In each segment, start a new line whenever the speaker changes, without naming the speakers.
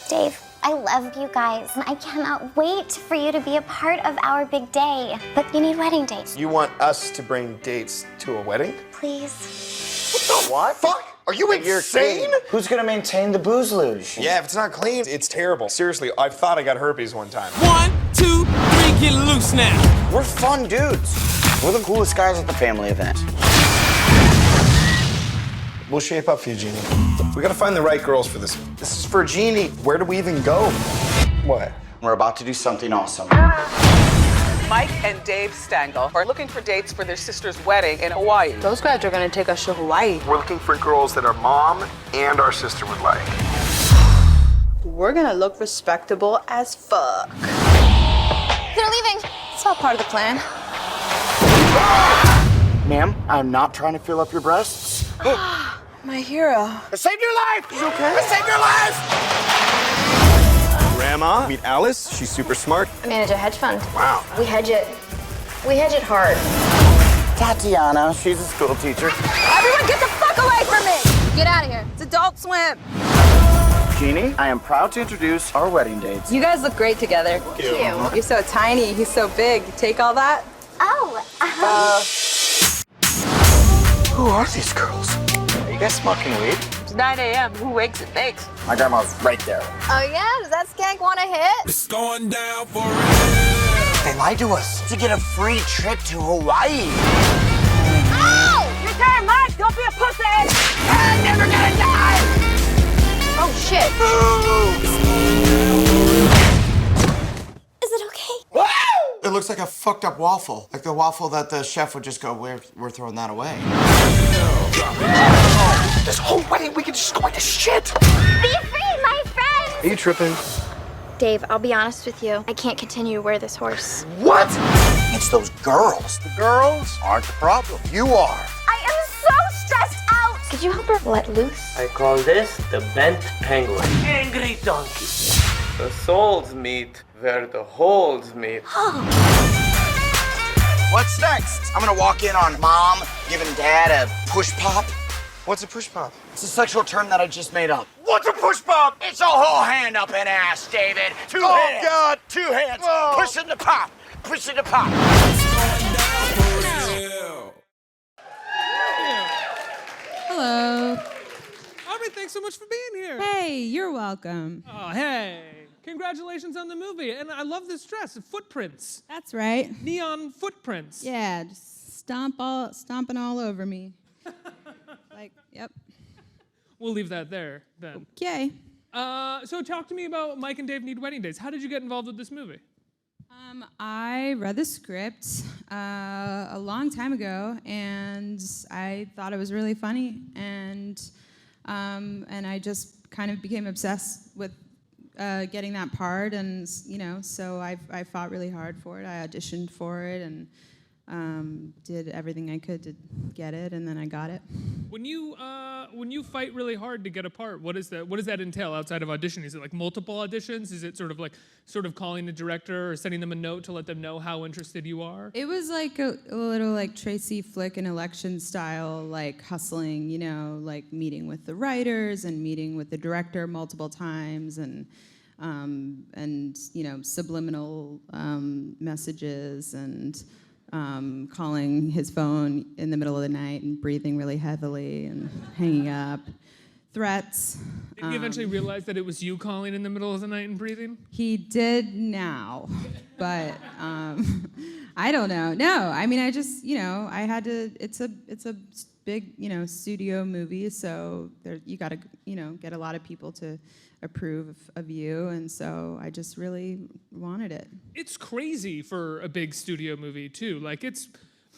Dave, I love you guys, and I cannot wait for you to be a part of our big day. But you need wedding dates.
You want us to bring dates to a wedding?
Please.
What? Fuck? Are you insane?
Who's gonna maintain the booze luge?
Yeah, if it's not clean, it's terrible. Seriously, I thought I got herpes one time.
1, 2, 3, get loose now.
We're fun dudes. We're the coolest guys at the family event.
We'll shape up for you, Jeannie. We gotta find the right girls for this. This is for Jeannie. Where do we even go? What?
We're about to do something awesome.
Mike and Dave Stengel are looking for dates for their sister's wedding in Hawaii.
Those guys are gonna take us to Hawaii.
We're looking for girls that our mom and our sister would like.
We're gonna look respectable as fuck.
They're leaving.
It's all part of the plan.
Ma'am, I'm not trying to fill up your breasts.
My hero.
I saved your life!
You okay?
I saved your life!
Grandma, meet Alice. She's super smart.
I manage a hedge fund.
Wow.
We hedge it hard.
Tatiana, she's a school teacher.
Everyone get the fuck away from me!
Get out of here.
It's Adult Swim.
Jeannie, I am proud to introduce our wedding dates.
You guys look great together.
Thank you.
You're so tiny, he's so big. Take all that?
Oh,
Who are these girls? Are you guys smoking weed?
It's 9 a.m. Who wakes and bakes?
My grandma's right there.
Oh yeah? Does that skank want to hit?
It's going down for real.
They lied to us to get a free trip to Hawaii.
Ow!
Your turn, Mike! Don't be a pussy!
I'm never gonna die!
Oh shit.
is it okay?
It looks like a fucked up waffle. Like the waffle that the chef would just go, we're throwing that away.
This whole wedding weekend is just going to shit.
Be free, my friend!
Are you tripping?
Dave, I'll be honest with you. I can't continue to wear this horse.
What? It's those girls. The girls aren't the problem. You are.
I am so stressed out!
Could you help her let loose?
I call this the bent penguin. Angry donkey. The souls meet where the holes meet.
What's next? I'm gonna walk in on mom giving dad a push pop.
What's a push pop?
It's a sexual term that I just made up. What's a push pop? It's a whole hand up an ass, David. Two hands.
God.
2 hands.
Whoa.
Pushing the pop. Pushing the pop.
Hello.
Aubrey, thanks so much for being here.
Hey, you're welcome.
Oh, hey. Congratulations on the movie. And I love this dress. Footprints.
That's right.
Neon footprints.
Yeah, just stomping all over me. Like, yep.
We'll leave that there then.
Okay.
So talk to me about Mike and Dave Need Wedding Dates. How did you get involved with this movie?
I read the script a long time ago, and I thought it was really funny, and I just kind of became obsessed with getting that part, and so I fought really hard for it. I auditioned for it, and did everything I could to get it, and then I got it.
When you fight really hard to get a part, what does that entail outside of auditioning? Is it like multiple auditions? Is it sort of calling the director or sending them a note to let them know how interested you are?
It was like a little like Tracy Flick in Election style, like hustling, like meeting with the writers and meeting with the director multiple times, and subliminal messages, and calling his phone in the middle of the night and breathing really heavily and hanging up. Threats.
Did he eventually realize that it was you calling in the middle of the night and breathing?
He did now, but I don't know. No, I mean, I just, I had to. It's a big, studio movie, so you got to, get a lot of people to approve of you, and so I just really wanted it.
It's crazy for a big studio movie too. Like, it's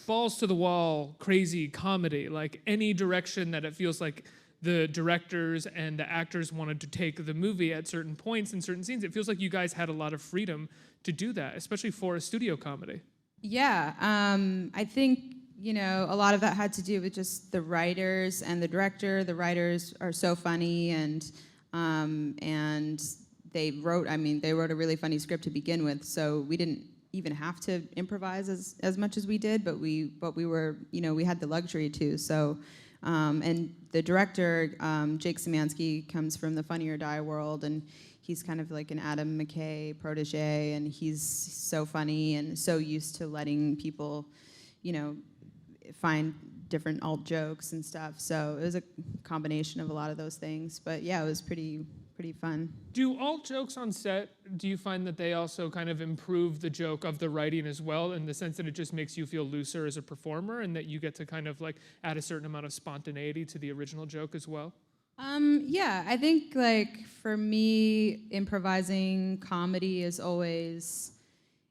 balls to the wall, crazy comedy. Like, any direction that it feels like the directors and the actors wanted to take the movie at certain points and certain scenes, it feels like you guys had a lot of freedom to do that, especially for a studio comedy.
Yeah, I think, a lot of that had to do with just the writers and the director. The writers are so funny, and they wrote a really funny script to begin with, so we didn't even have to improvise as much as we did, but we were, we had the luxury to, so And the director, Jake Szymanski, comes from the Funny or Die world, and he's kind of like an Adam McKay protege, and he's so funny and so used to letting people, you know, find different alt jokes and stuff. So it was a combination of a lot of those things. But yeah, it was pretty fun.
Do alt jokes on set, do you find that they also kind of improve the joke of the writing as well, in the sense that it just makes you feel looser as a performer, and that you get to kind of like add a certain amount of spontaneity to the original joke as well?
Yeah, I think like for me, improvising comedy is always,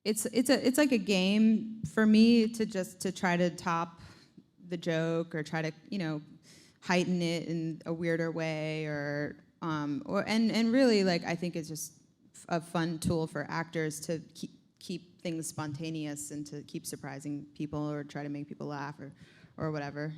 it's like a game for me to try to top the joke or try to, you know, heighten it in a weirder way and really, like, I think it's just a fun tool for actors to keep things spontaneous and to keep surprising people or try to make people laugh or whatever.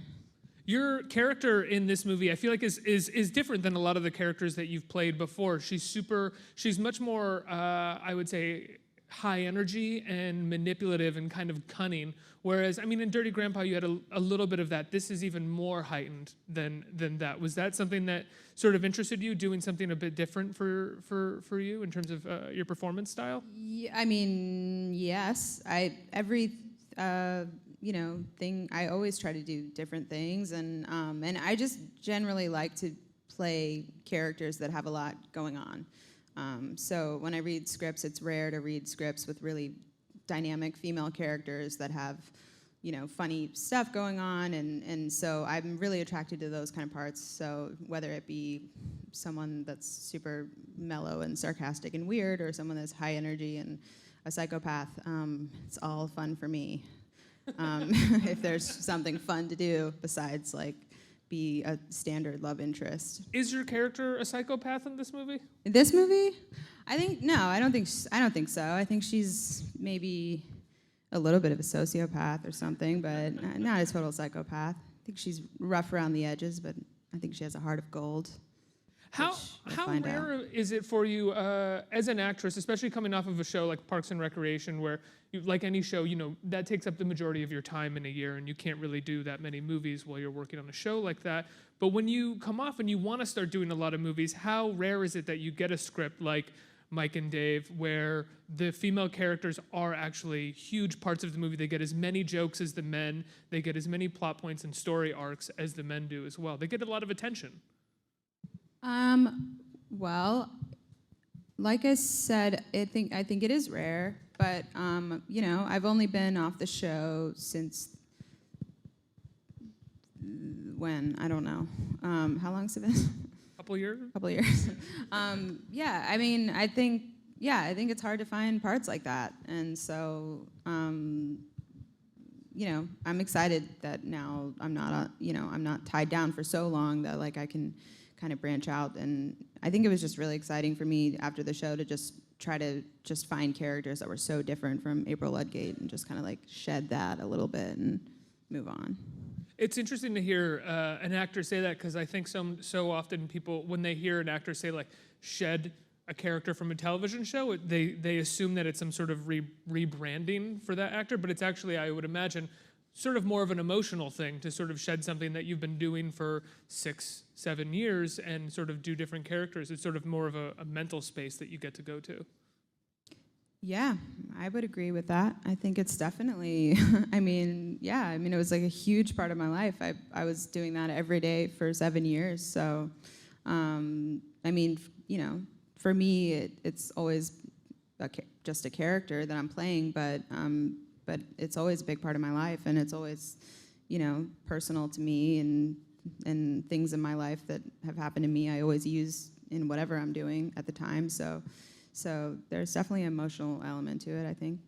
Your character in this movie, I feel like is different than a lot of the characters that you've played before. She's much more, I would say, high energy and manipulative and kind of cunning. Whereas, I mean, in Dirty Grandpa, you had a little bit of that. This is even more heightened than that. Was that something that sort of interested you, doing something a bit different for you in terms of your performance style?
Yeah, I mean, yes. Every you know, thing, I always try to do different things, and I just generally like to play characters that have a lot going on. So when I read scripts, it's rare to read scripts with really dynamic female characters that have, you know, funny stuff going on, and so I'm really attracted to those kind of parts. So whether it be someone that's super mellow and sarcastic and weird, or someone that's high energy and a psychopath, it's all fun for me. If there's something fun to do besides like be a standard love interest.
Is your character a psychopath in this movie?
In this movie? I don't think so. I think she's maybe a little bit of a sociopath or something, but not a total psychopath. I think she's rough around the edges, but I think she has a heart of gold.
How rare is it for you as an actress, especially coming off of a show like Parks and Recreation, where like any show, you know, that takes up the majority of your time in a year, and you can't really do that many movies while you're working on a show like that. But when you come off and you want to start doing a lot of movies, how rare is it that you get a script like Mike and Dave, where the female characters are actually huge parts of the movie? They get as many jokes as the men, they get as many plot points and story arcs as the men do as well. They get a lot of attention.
Well, like I said, I think it is rare, but you know, I've only been off the show since when? I don't know. How long's it been?
Couple years.
Yeah, I mean, I think it's hard to find parts like that, and so you know, I'm excited that now I'm not tied down for so long that like I can kind of branch out. And I think it was just really exciting for me after the show to just try to just find characters that were so different from April Ludgate and just kind of like shed that a little bit and move on.
It's interesting to hear an actor say that, because I think so often people, when they hear an actor say like shed a character from a television show, they assume that it's some sort of rebranding for that actor, but it's actually, I would imagine, sort of more of an emotional thing to sort of shed something that you've been doing for 6-7 years and sort of do different characters. It's sort of more of a mental space that you get to go to.
Yeah, I would agree with that. I think it's definitely, I mean, it was like a huge part of my life. I was doing that every day for 7 years. So, I mean, you know, for me, it's always just a character that I'm playing, but it's always a big part of my life, and it's always, you know, personal to me, and things in my life that have happened to me I always use in whatever I'm doing at the time. So there's definitely an emotional element to it, I think.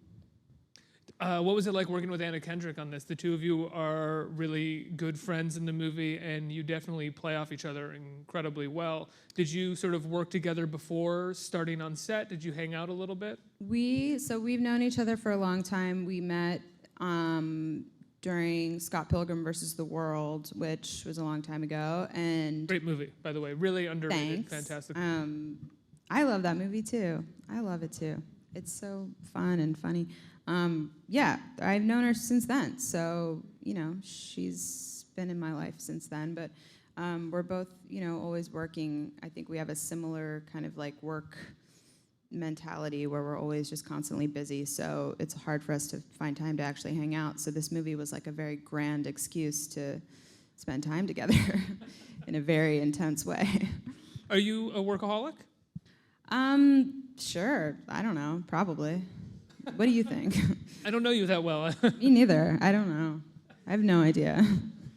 What was it like working with Anna Kendrick on this? The two of you are really good friends in the movie, and you definitely play off each other incredibly well. Did you sort of work together before starting on set? Did you hang out a little bit?
We've known each other for a long time. We met during Scott Pilgrim versus the World, which was a long time ago. And
great movie, by the way. Really underrated.
Thanks.
Fantastic.
I love that movie too. I love it too. It's so fun and funny. Yeah, I've known her since then. So, you know, she's been in my life since then. But we're both, always working. I think we have a similar kind of like work mentality where we're always just constantly busy. So it's hard for us to find time to actually hang out. So this movie was like a very grand excuse to spend time together in a very intense way.
Are you a workaholic?
Sure. I don't know. Probably. What do you think?
I don't know you that well.
Me neither. I don't know. I have no idea.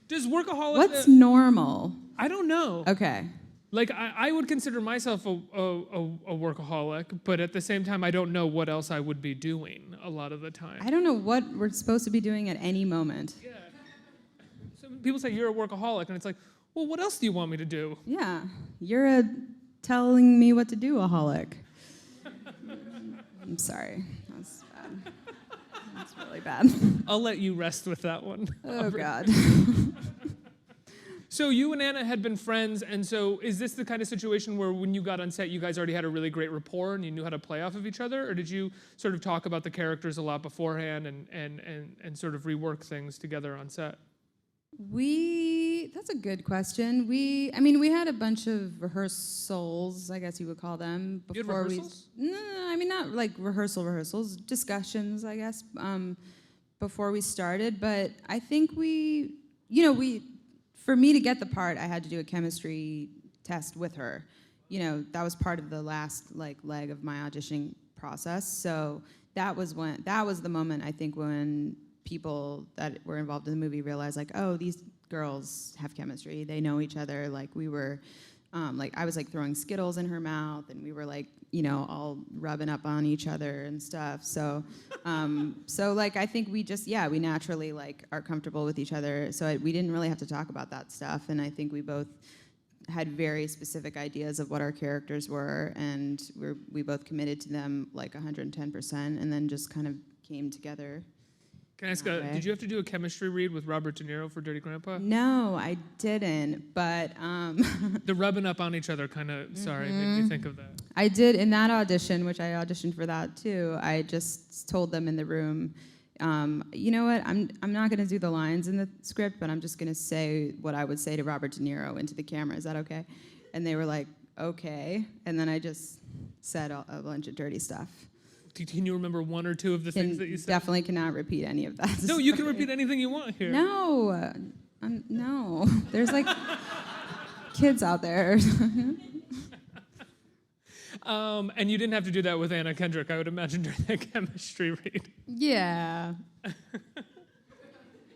Does workaholic...
What's normal?
I don't know.
Okay.
Like, I would consider myself a workaholic, but at the same time, I don't know what else I would be doing a lot of the time.
I don't know what we're supposed to be doing at any moment.
Yeah. So people say you're a workaholic, and it's like, well, what else do you want me to do?
Yeah. You're a telling me what to do aholic. I'm sorry. That's bad. That's really bad.
I'll let you rest with that one.
Oh, God.
So you and Anna had been friends, and so is this the kind of situation where when you got on set, you guys already had a really great rapport and you knew how to play off of each other? Or did you sort of talk about the characters a lot beforehand and sort of rework things together on set?
That's a good question. We had a bunch of rehearsals, I guess you would call them.
You had rehearsals?
No, I mean, not like rehearsals, discussions, I guess, before we started. But I think for me to get the part, I had to do a chemistry test with her. That was part of the last leg of my auditioning process. So that was the moment, I think, when people that were involved in the movie realized, oh, these girls have chemistry. They know each other. We were, I was throwing Skittles in her mouth, and we were all rubbing up on each other and stuff. So, I think we just, we naturally are comfortable with each other. So we didn't really have to talk about that stuff. And I think we both had very specific ideas of what our characters were, and we both committed to them 110%, and then just kind of came together.
Can I ask, did you have to do a chemistry read with Robert De Niro for Dirty Grandpa?
No, I didn't, but...
The rubbing up on each other kind of, made me think of that.
I did in that audition, which I auditioned for that too. I just told them in the room, you know what, I'm not going to do the lines in the script, but I'm just going to say what I would say to Robert De Niro into the camera. Is that okay? And they were like, okay. And then I just said a bunch of dirty stuff.
Can you remember one or two of the things that you said?
Definitely cannot repeat any of that.
No, you can repeat anything you want here.
No, no. There's kids out there.
And you didn't have to do that with Anna Kendrick, I would imagine, during that chemistry read.
Yeah.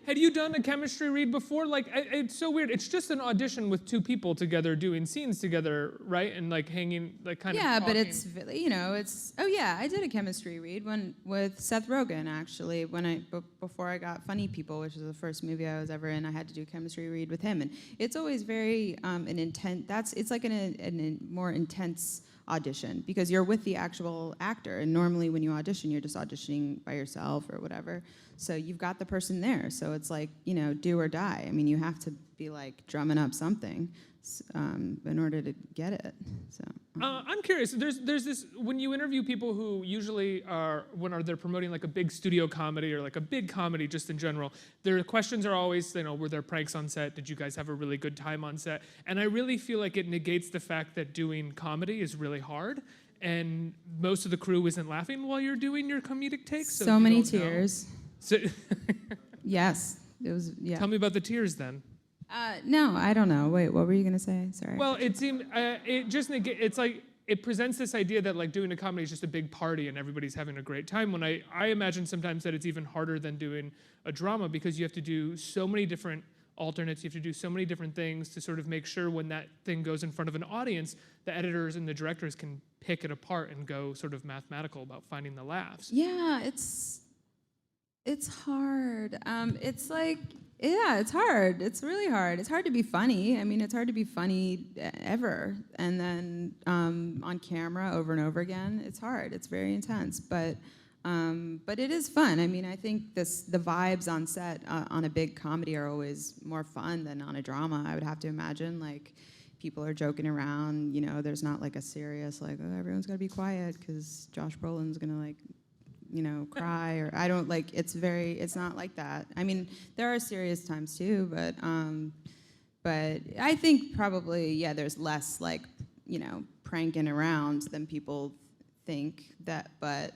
Had you done a chemistry read before? It's so weird. It's just an audition with two people together doing scenes together, right? And hanging, kind of.
Yeah,
talking.
but it's, it's. Oh yeah, I did a chemistry read with Seth Rogen actually before I got Funny People, which was the first movie I was ever in. I had to do a chemistry read with him, and it's always very an intense. It's like a more intense audition because you're with the actual actor, and normally when you audition, you're just auditioning by yourself or whatever. So you've got the person there. So it's do or die. I mean, you have to be drumming up something in order to get it. So
I'm curious. There's this when you interview people who usually are they're promoting a big studio comedy or a big comedy just in general. Their questions are always were there pranks on set? Did you guys have a really good time on set? And I really feel like it negates the fact that doing comedy is really hard. And most of the crew isn't laughing while you're doing your comedic takes.
So many tears.
So
yes, it was. Yeah.
Tell me about the tears then.
No, I don't know. Wait, what were you gonna say? Sorry.
Well, it seemed it's it presents this idea that doing a comedy is just a big party and everybody's having a great time. When I imagine sometimes that it's even harder than doing a drama because you have to do so many different alternates. You have to do so many different things to sort of make sure when that thing goes in front of an audience, the editors and the directors can pick it apart and go sort of mathematical about finding the laughs.
Yeah, it's hard. It's hard. It's really hard. It's hard to be funny. I mean, it's hard to be funny ever. And then on camera over and over again, it's hard. It's very intense. But it is fun. I mean, I think the vibes on set on a big comedy are always more fun than on a drama, I would have to imagine. People are joking around. There's not a serious, oh, everyone's got to be quiet because Josh Brolin's going to, cry, or I don't like. It's not like that. I mean, there are serious times too, but I think probably there's less like pranking around than people think that, but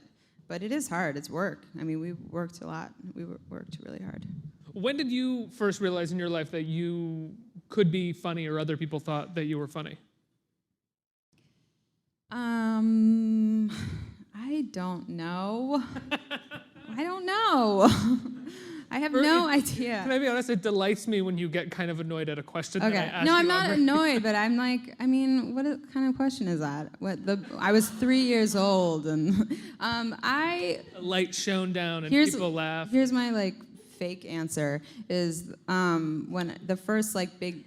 it is hard. It's work. I mean, we worked a lot. We worked really hard.
When did you first realize in your life that you could be funny, or other people thought that you were funny?
I don't know. I don't know. I have no idea.
Can I be honest? It delights me when you get kind of annoyed at a question that I
Okay.
ask
No,
you
I'm not
on
annoyed, but I'm like, I mean, what kind of question is that? I was 3 years old, and
A light shone down and people laugh.
Here's my like fake answer is when the first like big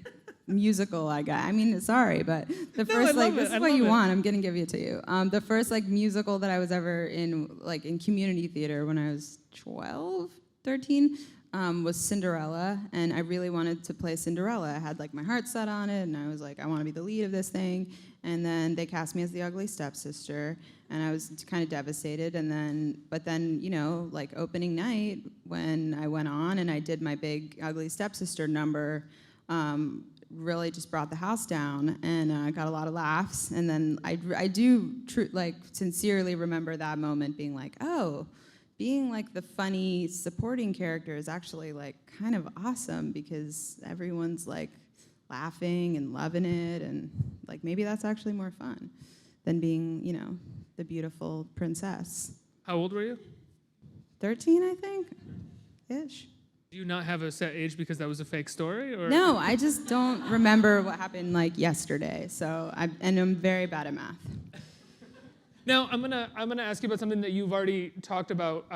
musical I got. I mean, sorry, but the first like this is what you want. I'm gonna give it to you. The first like musical that I was ever in, like in community theater when I was 12, 13, was Cinderella, and I really wanted to play Cinderella. I had like my heart set on it, and I was like, I want to be the lead of this thing. And then they cast me as the ugly stepsister, and I was kind of devastated. But then, like opening night when I went on and I did my big ugly stepsister number, really just brought the house down, and got a lot of laughs. And then I do sincerely remember that moment being like, oh, being like the funny supporting character is actually like kind of awesome, because everyone's like laughing and loving it, and like maybe that's actually more fun than being, the beautiful princess.
How old were you?
13, I think, ish.
Do you not have a set age because that was a fake story, or?
No, I just don't remember what happened like yesterday. So I'm very bad at math.
Now I'm gonna ask you about something that you've already talked about,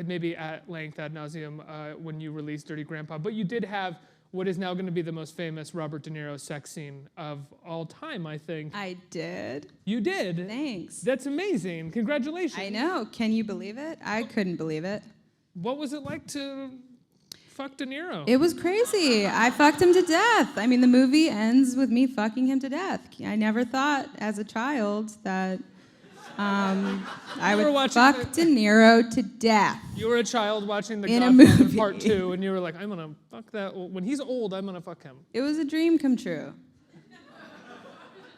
maybe at length ad nauseum, when you released Dirty Grandpa. But you did have what is now going to be the most famous Robert De Niro sex scene of all time, I think.
I did.
You did?
Thanks.
That's amazing. Congratulations.
I know. Can you believe it? I couldn't believe it.
What was it like to fuck De Niro?
It was crazy. I fucked him to death. I mean, the movie ends with me fucking him to death. I never thought as a child that I would fuck De Niro to death.
You were a child watching The
In a
Godfather
movie.
Part 2, and you were like, I'm gonna fuck that. When he's old, I'm gonna fuck him.
It was a dream come true.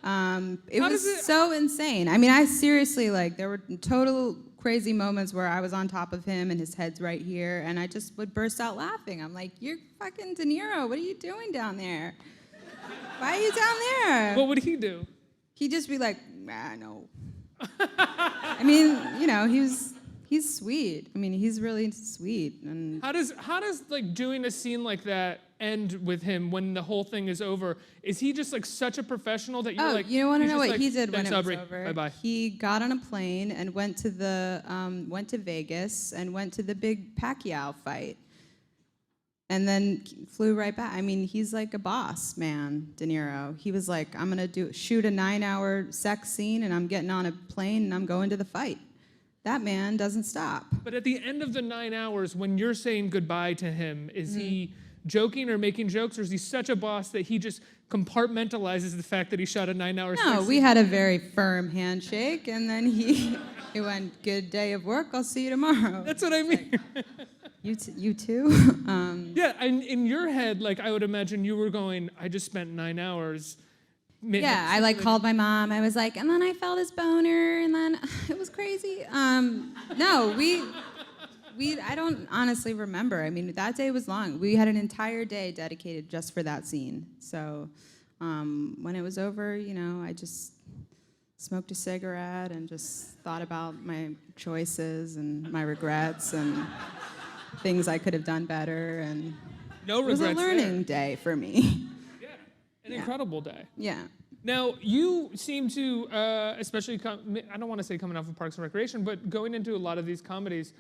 It was so insane. I mean, I seriously, like, there were total crazy moments where I was on top of him and his head's right here, and I just would burst out laughing. I'm like, you're fucking De Niro. What are you doing down there? Why are you down there?
What would he do?
He'd just be like, no. I mean, he's sweet. I mean, he's really sweet. And
how does like doing a scene like that end with him when the whole thing is over? Is he just like such a professional that you're like?
You want to know what
like,
he did when
Thanks,
it was
Aubrey.
over?
Bye-bye.
He got on a plane and went to Vegas and went to the big Pacquiao fight, and then flew right back. I mean, he's like a boss man, De Niro. He was like, I'm gonna shoot a 9-hour sex scene, and I'm getting on a plane and I'm going to the fight. That man doesn't stop.
But at the end of the 9 hours, when you're saying goodbye to him, is he joking or making jokes, or is he such a boss that he just compartmentalizes the fact that he shot a 9-hour sex
No,
scene?
we had a very firm handshake, and then he went, good day of work, I'll see you tomorrow.
That's what I mean.
You too?
Yeah, and in your head, like, I would imagine you were going, I just spent 9 hours.
Yeah, I like called my mom. I was like, and then I felt his boner, and then it was crazy. No, I don't honestly remember. I mean, that day was long. We had an entire day dedicated just for that scene. So when it was over, I just smoked a cigarette and just thought about my choices and my regrets and things I could have done better. And
no
it was
regrets
a learning day for me.
Yeah, an incredible day.
Yeah.
Now, you seem to, especially, I don't want to say coming off of Parks and Recreation, but going into a lot of these comedies,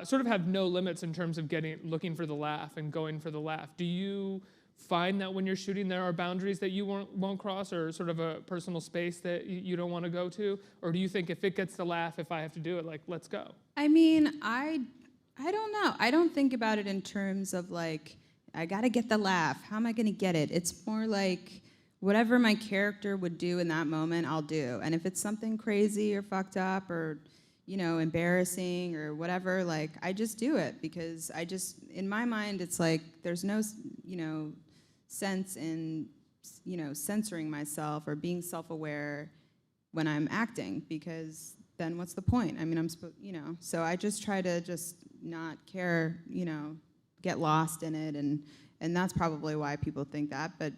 sort of have no limits in terms of looking for the laugh and going for the laugh. Do you find that when you're shooting there are boundaries that you won't cross, or sort of a personal space that you don't want to go to? Or do you think if it gets the laugh, if I have to do it, like, let's go?
I mean, I don't know. I don't think about it in terms of like, I got to get the laugh. How am I going to get it? It's more like, whatever my character would do in that moment, I'll do. And if it's something crazy or fucked up or, embarrassing or whatever, like I just do it because in my mind, it's like there's no, sense in, censoring myself or being self-aware when I'm acting, because then what's the point? I mean, I'm supposed, so I just try to just not care, get lost in it, and that's probably why people think that, but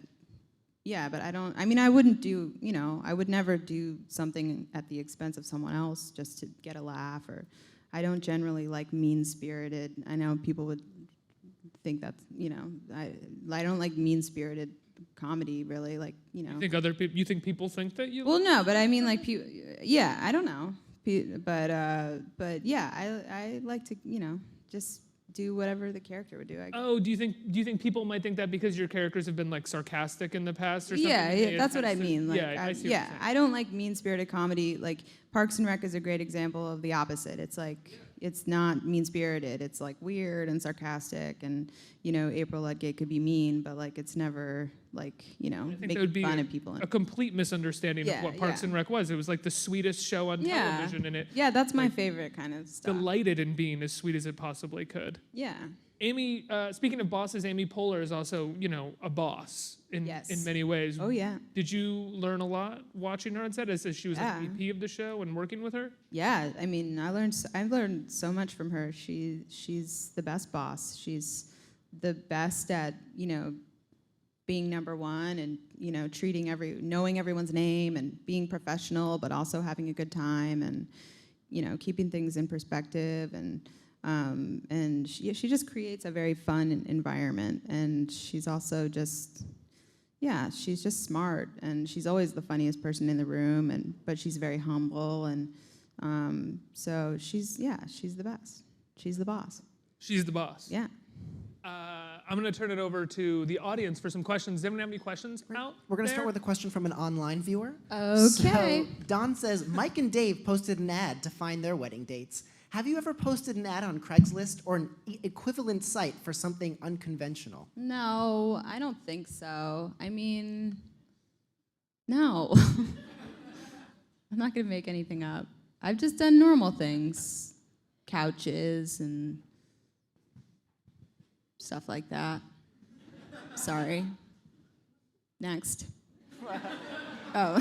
yeah, but I wouldn't do, I would never do something at the expense of someone else just to get a laugh, or I don't generally like mean-spirited. I know people would think that's, I don't like mean-spirited comedy, really, like,
You think people think that you?
Well, no, but I mean, like, yeah, I don't know, but yeah, I like to, just do whatever the character would do.
Do you think people might think that because your characters have been like sarcastic in the past or something?
Yeah, that's what I mean. Like,
I see what you're saying.
I don't like mean-spirited comedy. Like Parks and Rec is a great example of the opposite. It's like it's not mean-spirited. It's like weird and sarcastic, and April Ludgate could be mean, but like it's never like making fun of people.
A complete misunderstanding of what Parks and Rec was. It was like the sweetest show on television, and it.
Yeah, that's my favorite kind of stuff.
Delighted in being as sweet as it possibly could.
Yeah.
Amy, speaking of bosses, Amy Poehler is also, a boss in many ways.
Oh, yeah.
Did you learn a lot watching her on set as she was like the VP of the show and working with her?
Yeah, I mean, I've learned so much from her. She's the best boss. She's the best at, being number one and, knowing everyone's name and being professional, but also having a good time and, keeping things in perspective, and she just creates a very fun environment, and she's also just, she's just smart, and she's always the funniest person in the room, but she's very humble, and so she's the best. She's the boss.
She's the boss.
Yeah.
I'm going to turn it over to the audience for some questions. Does anyone have any questions out
We're going to
there?
start with a question from an online viewer.
Okay.
So Don says, Mike and Dave posted an ad to find their wedding dates. Have you ever posted an ad on Craigslist or an equivalent site for something unconventional?
No, I don't think so. I mean, no. I'm not going to make anything up. I've just done normal things. Couches and stuff like that. Sorry. Next. Oh.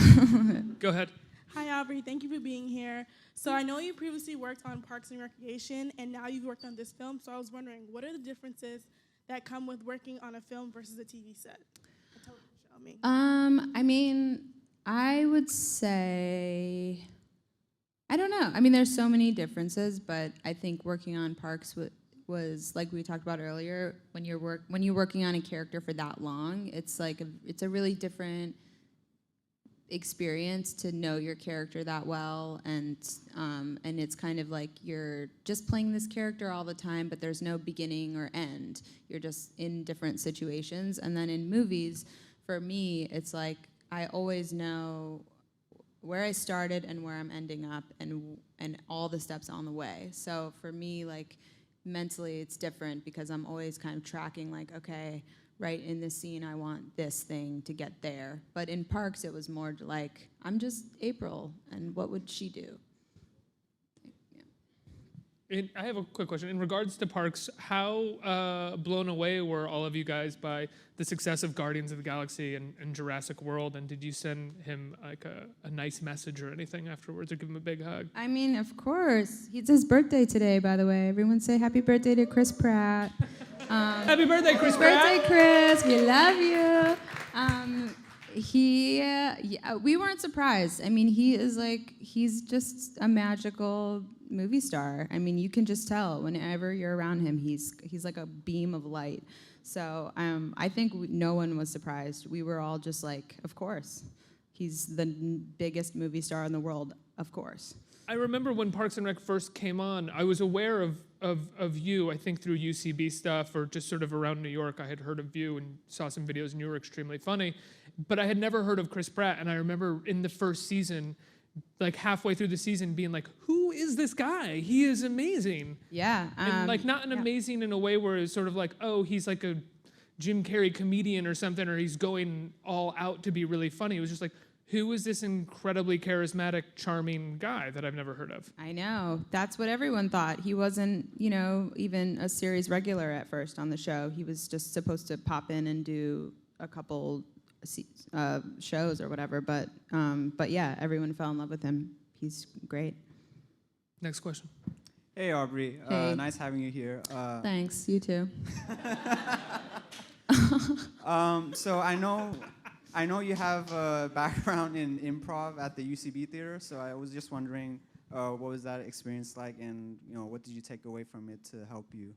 Go ahead.
Hi, Aubrey. Thank you for being here. So I know you previously worked on Parks and Recreation, and now you've worked on this film. So I was wondering, what are the differences that come with working on a film versus a TV set? A television show, I mean.
I mean, I would say, I don't know. I mean, there's so many differences, but I think working on Parks was like we talked about earlier. When you're working on a character for that long, it's like it's a really different experience to know your character that well, and it's kind of like you're just playing this character all the time, but there's no beginning or end. You're just in different situations. And then in movies, for me, it's like I always know where I started and where I'm ending up, and all the steps on the way. So for me, like mentally, it's different because I'm always kind of tracking, like, okay, right in this scene, I want this thing to get there. But in Parks, it was more like, I'm just April, and what would she do?
I have a quick question. In regards to Parks, how blown away were all of you guys by the success of Guardians of the Galaxy and Jurassic World? And did you send him like a nice message or anything afterwards, or give him a big hug?
I mean, of course. It's his birthday today, by the way. Everyone say happy birthday to Chris Pratt.
Happy birthday, Chris Pratt!
Happy birthday, Chris. We love you. We weren't surprised. I mean, he's just a magical movie star. I mean, you can just tell whenever you're around him, he's like a beam of light. So I think no one was surprised. We were all just like, of course. He's the biggest movie star in the world, of course.
I remember when Parks and Rec first came on, I was aware of you, I think through UCB stuff or just sort of around New York. I had heard of you and saw some videos and you were extremely funny, but I had never heard of Chris Pratt. And I remember in the first season, like halfway through the season being like, who is this guy? He is amazing.
Yeah.
And like not an amazing in a way where it's sort of like, oh, he's like a Jim Carrey comedian or something, or he's going all out to be really funny. It was just like, who is this incredibly charismatic, charming guy that I've never heard of?
I know. That's what everyone thought. He wasn't, even a series regular at first on the show. He was just supposed to pop in and do a couple shows or whatever. But yeah, everyone fell in love with him. He's great.
Next question.
Hey, Aubrey.
Hey.
Nice having you here.
Thanks. You too.
So I know you have a background in improv at the UCB Theater, so I was just wondering what was that experience like, and what did you take away from it to help you?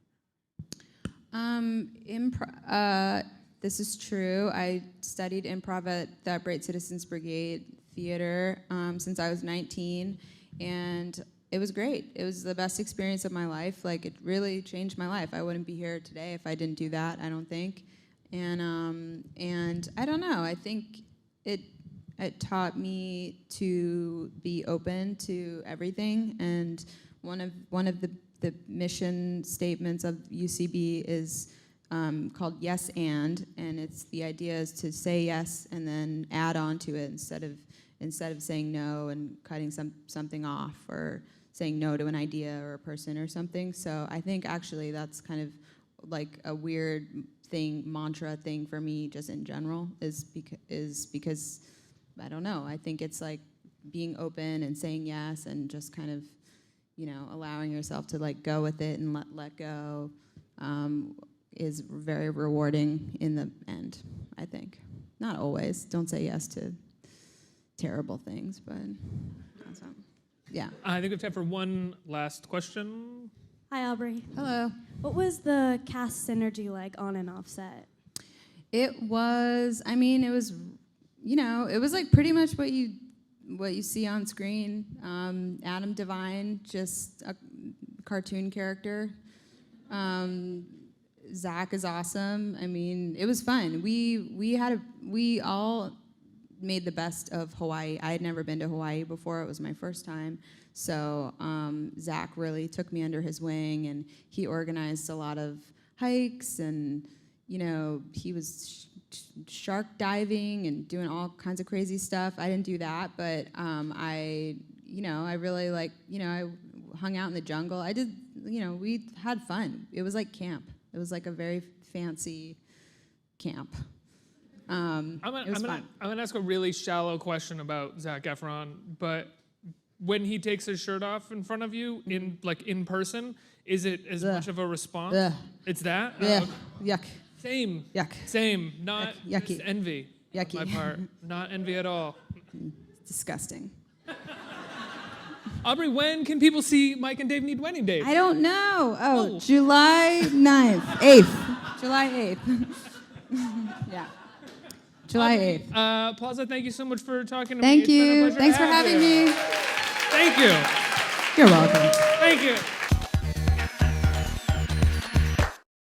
This is true. I studied improv at the Upright Citizens Brigade Theater since I was 19, and it was great. It was the best experience of my life. Like, it really changed my life. I wouldn't be here today if I didn't do that, I don't think. And I don't know. I think it taught me to be open to everything. And one of the mission statements of UCB is called Yes and it's the idea is to say yes and then add on to it instead of saying no and cutting something off or saying no to an idea or a person or something. So I think actually that's kind of like a weird mantra thing for me just in general is because I don't know. I think it's like being open and saying yes and just kind of, allowing yourself to like go with it and let go is very rewarding in the end, I think. Not always. Don't say yes to terrible things, but yeah.
I think we have time for one last question.
Hi, Aubrey.
Hello.
What was the cast synergy like on and off set?
It was like pretty much what you see on screen. Adam Devine, just a cartoon character. Zach is awesome. I mean, it was fun. We all made the best of Hawaii. I had never been to Hawaii before. It was my first time. So Zach really took me under his wing, and he organized a lot of hikes, and he was shark diving and doing all kinds of crazy stuff. I didn't do that, but I really I hung out in the jungle. I did, we had fun. It was like camp. It was like a very fancy camp.
I'm gonna ask a really shallow question about Zac Efron, but when he takes his shirt off in front of you in person, is it as much of a response? It's that?
Yeah. Yuck.
Same.
Yuck.
Same. Not
Yucky.
just envy.
Yucky.
On my part. Not envy at all.
It's disgusting.
Aubrey, when can people see Mike and Dave Need Wedding Dates?
I don't know. Oh, July 9th. 8th. July 8th. Yeah. July 8th.
Plaza, thank you so much for talking to
Thank
me.
you.
It's been a pleasure
Thanks for having me.
Thank you.
You're welcome.
Thank you.